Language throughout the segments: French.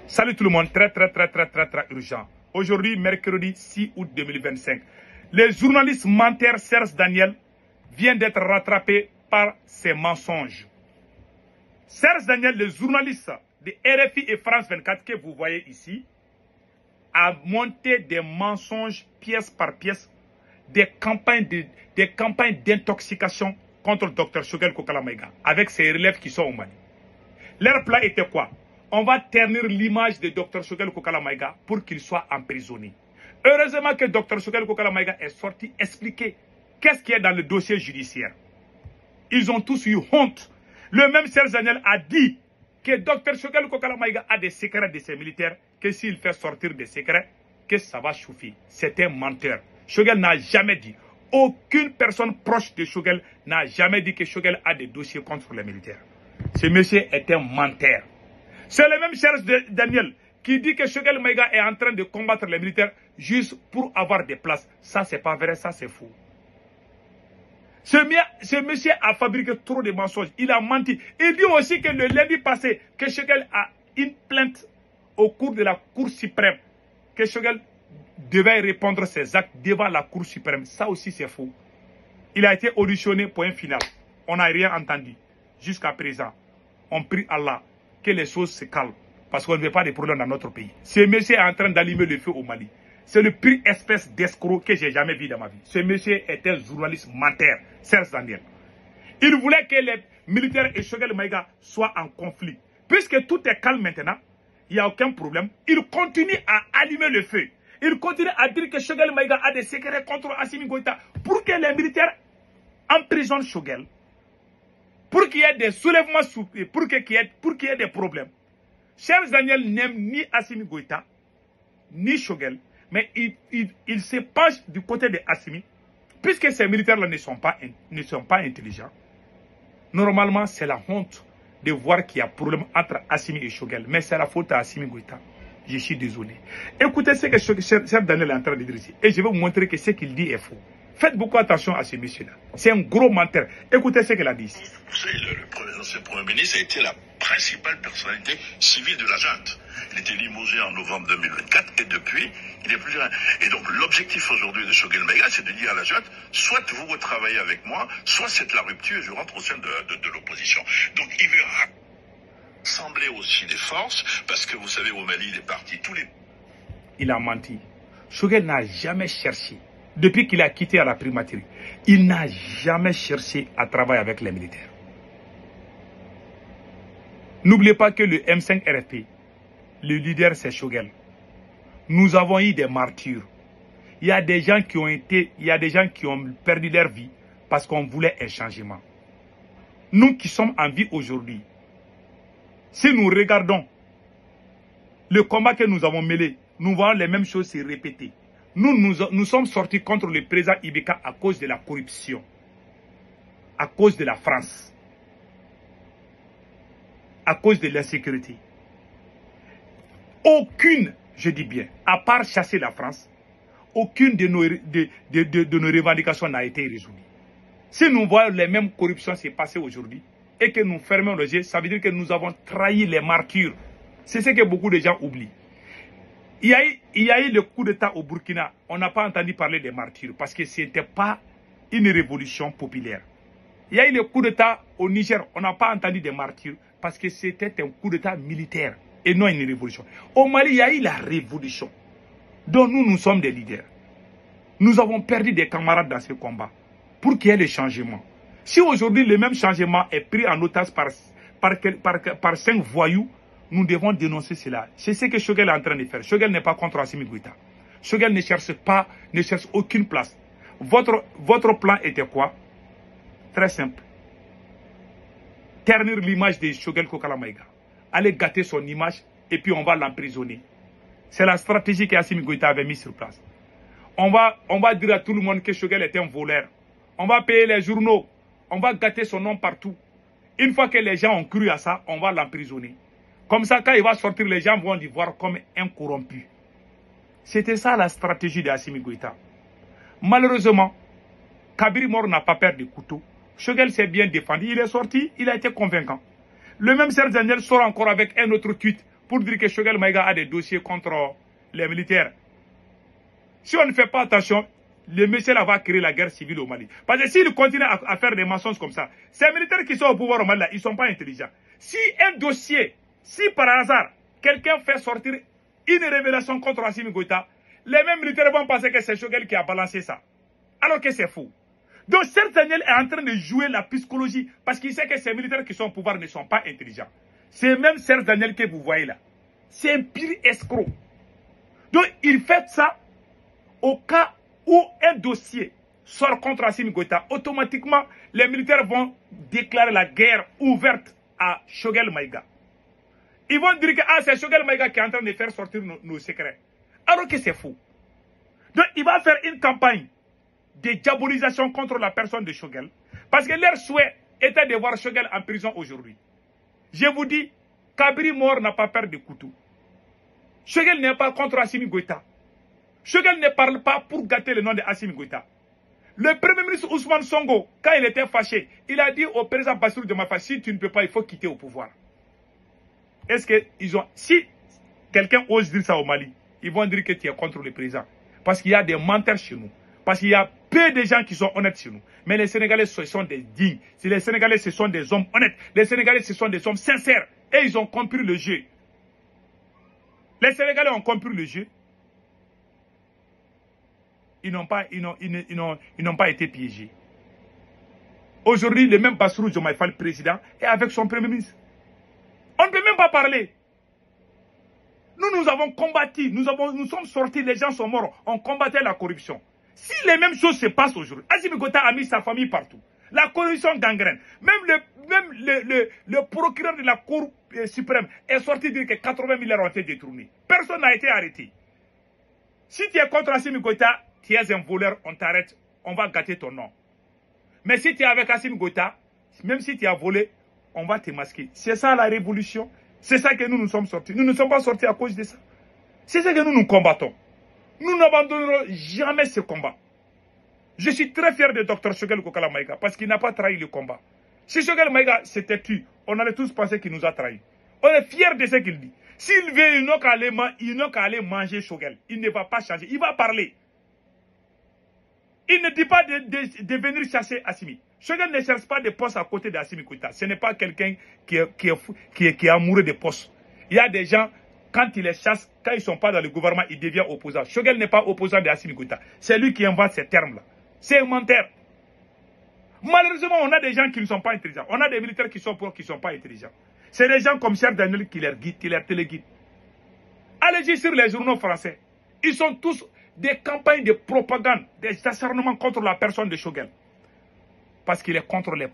Salut tout le monde, très urgent. Aujourd'hui, mercredi 6 août 2025. Le journaliste menteur Serge Daniel vient d'être rattrapé par ses mensonges. Serge Daniel, le journaliste de RFI et France 24 que vous voyez ici, a monté des mensonges pièce par pièce, des campagnes d'intoxication contre le Dr Choguel Kokala Maïga, avec ses relèves qui sont au Mali. Leur plan était quoi? On va ternir l'image de Dr Choguel Kokala Maïga pour qu'il soit emprisonné. Heureusement que Dr Choguel Kokala Maïga est sorti expliquer qu'est-ce qui est dans le dossier judiciaire. Ils ont tous eu honte. Le même Serge Daniel a dit que Dr Choguel Kokala Maïga a des secrets de ses militaires, que s'il fait sortir des secrets, que ça va chauffer. C'est un menteur. Choguel n'a jamais dit. Aucune personne proche de Choguel n'a jamais dit que Choguel a des dossiers contre les militaires. Ce monsieur est un menteur. C'est le même Serge Daniel qui dit que Choguel Maïga est en train de combattre les militaires juste pour avoir des places. Ça, c'est pas vrai, ça, c'est faux. Ce monsieur a fabriqué trop de mensonges. Il a menti. Il dit aussi que le lundi passé, que Choguel a une plainte au cours de la Cour suprême. Que Choguel devait répondre ses actes devant la Cour suprême. Ça aussi, c'est faux. Il a été auditionné pour un final. On n'a rien entendu. Jusqu'à présent, on prie Allah que les choses se calment. Parce qu'on ne veut pas de problèmes dans notre pays. Ce monsieur est en train d'allumer le feu au Mali. C'est le pire espèce d'escroc que j'ai jamais vu dans ma vie. Ce monsieur est un journaliste menteur, Serge Daniel. Il voulait que les militaires et Choguel Maïga soient en conflit. Puisque tout est calme maintenant, il n'y a aucun problème. Il continue à allumer le feu. Il continue à dire que Choguel Maïga a des secrets contre Assimi Goïta pour que les militaires emprisonnent Choguel. Pour qu'il y ait des soulèvements, pour qu'il y ait des problèmes. Serge Daniel n'aime ni Assimi Goïta, ni Choguel, mais il se penche du côté de Assimi, puisque ces militaires-là ne sont pas intelligents. Normalement, c'est la honte de voir qu'il y a problème entre Assimi et Choguel, mais c'est la faute à Assimi Goïta. Je suis désolé. Écoutez ce que Serge Daniel est en train de dire ici, et je vais vous montrer que ce qu'il dit est faux. Faites beaucoup attention à ce monsieur-là. C'est un gros menteur. Écoutez ce qu'il a dit ici. Vous savez, l'ancien Premier ministre a été la principale personnalité civile de la junte. Il était limogé en novembre 2024 et depuis, il n'est plus rien. Et donc l'objectif aujourd'hui de Choguel Maïga, c'est de dire à la junte, soit vous retravaillez avec moi, soit c'est la rupture et je rentre au sein de l'opposition. Donc il veut rassembler aussi des forces, parce que vous savez, au Mali, il est parti tous les... Il a menti. Choguel n'a jamais cherché. Depuis qu'il a quitté à la primature, il n'a jamais cherché à travailler avec les militaires. N'oubliez pas que le M5 RFP, le leader c'est Choguel. Nous avons eu des martyrs. Il y a des gens qui ont perdu leur vie parce qu'on voulait un changement. Nous qui sommes en vie aujourd'hui, si nous regardons le combat que nous avons mêlé, nous voyons les mêmes choses se répéter. Nous sommes sortis contre le président Ibeka à cause de la corruption, à cause de la France, à cause de l'insécurité. Aucune, je dis bien, à part chasser la France, aucune de nos revendications n'a été résolue. Si nous voyons les mêmes corruptions se passer aujourd'hui et que nous fermons les yeux, ça veut dire que nous avons trahi les martyrs. C'est ce que beaucoup de gens oublient. Il y a eu le coup d'État au Burkina. On n'a pas entendu parler des martyrs parce que ce n'était pas une révolution populaire. Il y a eu le coup d'État au Niger. On n'a pas entendu des martyrs parce que c'était un coup d'État militaire et non une révolution. Au Mali, il y a eu la révolution dont nous sommes des leaders. Nous avons perdu des camarades dans ce combat pour qu'il y ait le changement. Si aujourd'hui le même changement est pris en otage par 5 voyous, nous devons dénoncer cela. C'est ce que Choguel est en train de faire. Choguel n'est pas contre Assimi Goïta. Choguel ne cherche aucune place. Votre plan était quoi? Très simple. Ternir l'image de Choguel Kokala Maïga. Aller gâter son image et puis on va l'emprisonner. C'est la stratégie qu'Assimi Goïta avait mise sur place. On va dire à tout le monde que Choguel est un voleur. On va payer les journaux. On va gâter son nom partout. Une fois que les gens ont cru à ça, on va l'emprisonner. Comme ça, quand il va sortir, les gens vont le voir comme un corrompu. C'était ça la stratégie d'Assimi Goïta. Malheureusement, Kabiri Mor n'a pas peur de couteau. Choguel s'est bien défendu. Il est sorti, il a été convaincant. Le même Serge Daniel sort encore avec un autre tweet pour dire que Choguel Maïga a des dossiers contre les militaires. Si on ne fait pas attention, le monsieur là va créer la guerre civile au Mali. Parce que s'il continue à faire des mensonges comme ça, ces militaires qui sont au pouvoir au Mali là, ils ne sont pas intelligents. Si un dossier, si par hasard, quelqu'un fait sortir une révélation contre Assimi Goïta, les mêmes militaires vont penser que c'est Choguel qui a balancé ça. Alors que c'est faux. Donc Serge Daniel est en train de jouer la psychologie parce qu'il sait que ces militaires qui sont au pouvoir ne sont pas intelligents. C'est même Serge Daniel que vous voyez là. C'est un pire escroc. Donc il fait ça au cas où un dossier sort contre Assimi Goïta. Automatiquement, les militaires vont déclarer la guerre ouverte à Choguel Maïga. Ils vont dire que c'est Choguel Maïga qui est en train de faire sortir nos secrets. Alors que c'est faux. Donc il va faire une campagne de diabolisation contre la personne de Choguel. Parce que leur souhait était de voir Choguel en prison aujourd'hui. Je vous dis, Kabiri mort n'a pas peur de couteau. Choguel n'est pas contre Assimi Goïta. Choguel ne parle pas pour gâter le nom de Assimi Goïta. Le premier ministre Ousmane Sonko, quand il était fâché, il a dit au président Bassirou Diomaye Faye, si tu ne peux pas, il faut quitter au pouvoir. Est-ce que ils ont... Si quelqu'un ose dire ça au Mali, ils vont dire que tu es contre le président. Parce qu'il y a des menteurs chez nous. Parce qu'il y a peu de gens qui sont honnêtes chez nous. Mais les Sénégalais, ce sont des dignes. Si les Sénégalais, ce sont des hommes honnêtes. Les Sénégalais, ce sont des hommes sincères. Et ils ont compris le jeu. Les Sénégalais ont compris le jeu. Ils n'ont pas été piégés. Aujourd'hui, le même Bassirou Diomaye Faye, le président, est avec son premier ministre. On ne peut même pas parler. Nous avons combattu, nous sommes sortis, les gens sont morts. On combattait la corruption. Si les mêmes choses se passent aujourd'hui, Assimi Goïta a mis sa famille partout. La corruption gangrène. Même le procureur de la Cour suprême est sorti dire que 80 milliards ont été détournés. Personne n'a été arrêté. Si tu es contre Assimi Goïta, tu es un voleur, on t'arrête, on va gâter ton nom. Mais si tu es avec Assimi Goïta, même si tu as volé, on va te masquer. C'est ça la révolution. C'est ça que nous sommes sortis. Nous ne sommes pas sortis à cause de ça. C'est ça que nous combattons. Nous n'abandonnerons jamais ce combat. Je suis très fier de Dr Choguel Kokala Maïga parce qu'il n'a pas trahi le combat. Si Choguel Maïga s'était tué, on allait tous penser qu'il nous a trahis. On est fiers de ce qu'il dit. S'il veut, il n'a qu'à aller manger Choguel. Il ne va pas changer. Il va parler. Il ne dit pas de venir chasser Assimi. Choguel ne cherche pas de poste à côté d'Assimi Goïta. Ce n'est pas quelqu'un qui est amoureux des postes. Il y a des gens, quand ils les chassent, quand ils ne sont pas dans le gouvernement, ils deviennent opposants. Choguel n'est pas opposant d'Assimi Goïta. C'est lui qui invente ces termes-là. C'est un menteur. Malheureusement, on a des gens qui ne sont pas intelligents. On a des militaires qui sont pour, qui ne sont pas intelligents. C'est des gens comme Serge Daniel qui les guident, qui les téléguident. Allez-y sur les journaux français. Ils sont tous des campagnes de propagande, des acharnements contre la personne de Choguel. Parce qu'il est contre les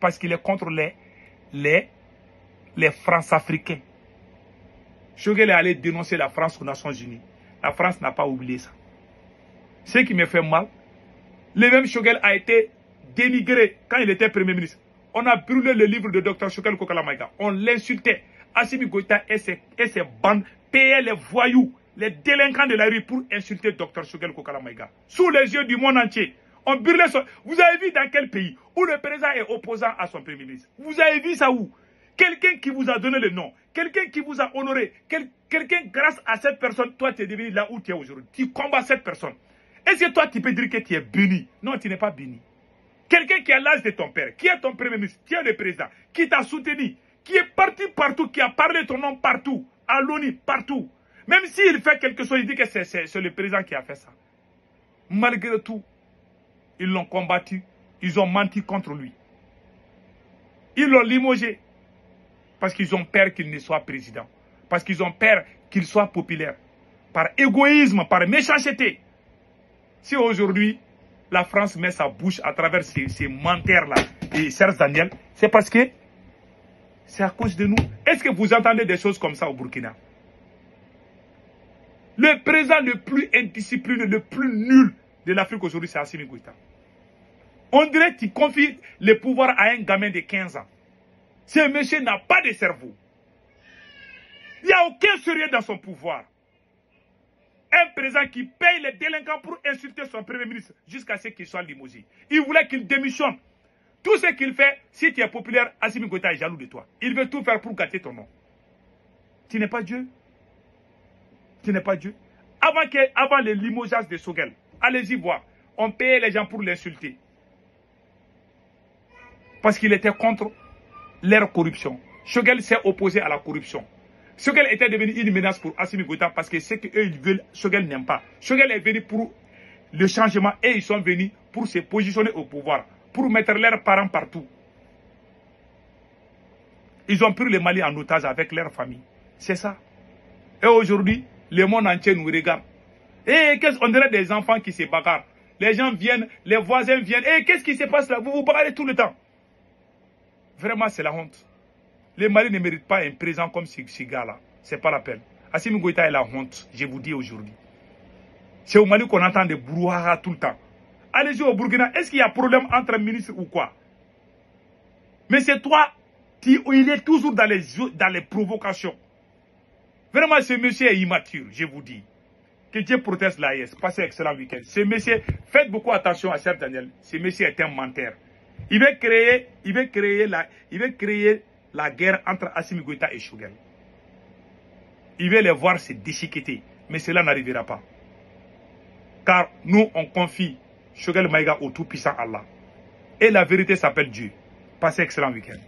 parce qu'il est contre les France-Africains. Choguel est allé dénoncer la France aux Nations Unies. La France n'a pas oublié ça. Ce qui me fait mal, le même Choguel a été dénigré quand il était Premier ministre. On a brûlé le livre de Dr Choguel Kokala Maïga. On l'insultait. Assimi Goïta et ses bandes payaient les voyous, les délinquants de la rue pour insulter Dr Choguel Kokala Maïga. Sous les yeux du monde entier. On brûlait son... Vous avez vu dans quel pays où le président est opposant à son Premier ministre? Vous avez vu ça où? Quelqu'un qui vous a donné le nom, quelqu'un qui vous a honoré, quelqu'un grâce à cette personne, toi tu es devenu là où tu es aujourd'hui. Tu combats cette personne. Est-ce que toi tu peux dire que tu es béni? Non, tu n'es pas béni. Quelqu'un qui a l'âge de ton père, qui est ton Premier ministre, qui est le président, qui t'a soutenu, qui est parti partout, qui a parlé ton nom partout, à l'ONU, partout. Même s'il fait quelque chose, il dit que c'est le président qui a fait ça. Malgré tout, ils l'ont combattu, ils ont menti contre lui. Ils l'ont limogé. Parce qu'ils ont peur qu'il ne soit président. Parce qu'ils ont peur qu'il soit populaire. Par égoïsme, par méchanceté. Si aujourd'hui, la France met sa bouche à travers ces menteurs-là et Serge Daniel, c'est parce que c'est à cause de nous. Est-ce que vous entendez des choses comme ça au Burkina? Le président le plus indiscipliné, le plus nul de l'Afrique aujourd'hui, c'est Assimi Goïta. On dirait qu'il confie le pouvoir à un gamin de 15 ans. Ce monsieur n'a pas de cerveau. Il n'y a aucun sérieux dans son pouvoir. Un président qui paye les délinquants pour insulter son Premier ministre jusqu'à ce qu'il soit limogé. Il voulait qu'il démissionne. Tout ce qu'il fait, si tu es populaire, Assimi Goïta est jaloux de toi. Il veut tout faire pour gâter ton nom. Tu n'es pas Dieu. Tu n'es pas Dieu. Avant les limogeages de Choguel, allez-y voir. On payait les gens pour l'insulter. Parce qu'il était contre leur corruption. Choguel s'est opposé à la corruption. Choguel était devenu une menace pour Assimi Goïta parce que ce qu'eux ils veulent, Choguel n'aime pas. Choguel est venu pour le changement et ils sont venus pour se positionner au pouvoir, pour mettre leurs parents partout. Ils ont pris le Mali en otage avec leur famille. C'est ça. Et aujourd'hui, le monde entier nous regarde. Et on dirait des enfants qui se bagarrent. Les gens viennent, les voisins viennent. Et qu'est-ce qui se passe là? Vous vous bagarrez tout le temps. Vraiment, c'est la honte. Les Mali ne méritent pas un président comme ce gars-là. C'est pas la peine. Assimi Goïta est la honte, je vous dis aujourd'hui. C'est au Mali qu'on entend des brouhaha tout le temps. Allez-y au Burkina, est-ce qu'il y a problème entre ministres ou quoi? Mais c'est toi, il est toujours dans les provocations. Vraiment, ce monsieur est immature, je vous dis. Que Dieu protège l'AES. Passez un excellent week-end. Ce monsieur, faites beaucoup attention à Chef Daniel. Ce monsieur est un menteur. Il veut créer la guerre entre Assimi Goïta et Choguel. Il veut les voir se déchiqueter. Mais cela n'arrivera pas. Car nous, on confie Choguel Maïga au tout-puissant Allah. Et la vérité s'appelle Dieu. Passez un excellent week-end.